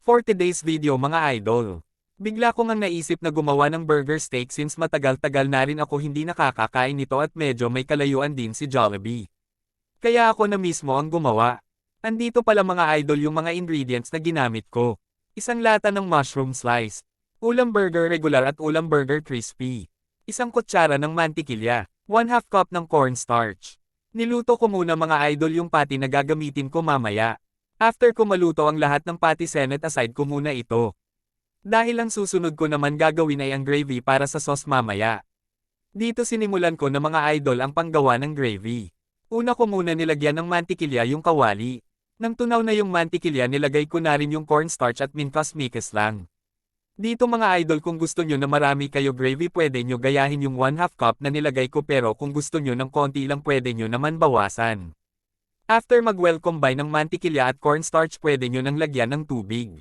For today's video mga idol. Bigla ko ngang naisip na gumawa ng burger steak since matagal-tagal na rin ako hindi nakakakain nito at medyo may kalayuan din si Jollibee. Kaya ako na mismo ang gumawa. Andito pala mga idol yung mga ingredients na ginamit ko. Isang lata ng mushroom slice. Ulam burger regular at ulam burger crispy. Isang kutsara ng mantikilya. 1/2 cup ng cornstarch. Niluto ko muna mga idol yung patty na gagamitin ko mamaya. After ko maluto ang lahat ng patty senet aside ko muna ito. Dahil ang susunod ko naman gagawin ay ang gravy para sa sauce mamaya. Dito sinimulan ko na mga idol ang panggawa ng gravy. Una ko muna nilagyan ng mantikilya yung kawali. Nang tunaw na yung mantikilya nilagay ko na rin yung cornstarch at minkas-mikes lang. Dito mga idol kung gusto nyo na marami kayo gravy pwede nyo gayahin yung 1/2 cup na nilagay ko pero kung gusto nyo ng konti lang pwede nyo naman bawasan. After mag-well combine ng mantikilya at cornstarch pwede nyo nang lagyan ng tubig.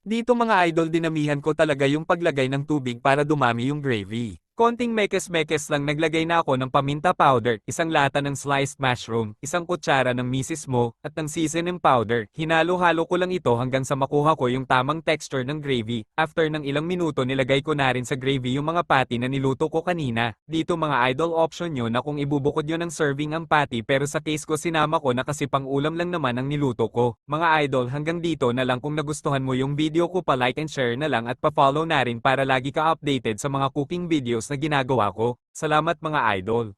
Dito mga idol dinamihan ko talaga yung paglagay ng tubig para dumami yung gravy. Konting mekes-mekes lang naglagay na ako ng paminta powder, isang lata ng sliced mushroom, isang kutsara ng misis mo, at ng seasoning powder. Hinalo-halo ko lang ito hanggang sa makuha ko yung tamang texture ng gravy. After ng ilang minuto nilagay ko na rin sa gravy yung mga patty na niluto ko kanina. Dito mga idol option nyo na kung ibubukod nyo ng serving ang patty pero sa case ko sinama ko na kasi pang ulam lang naman ang niluto ko. Mga idol hanggang dito na lang kung nagustuhan mo yung video ko pa like and share na lang at pa-follow na rin para lagi ka updated sa mga cooking videos na ginagawa ko. Salamat mga idol.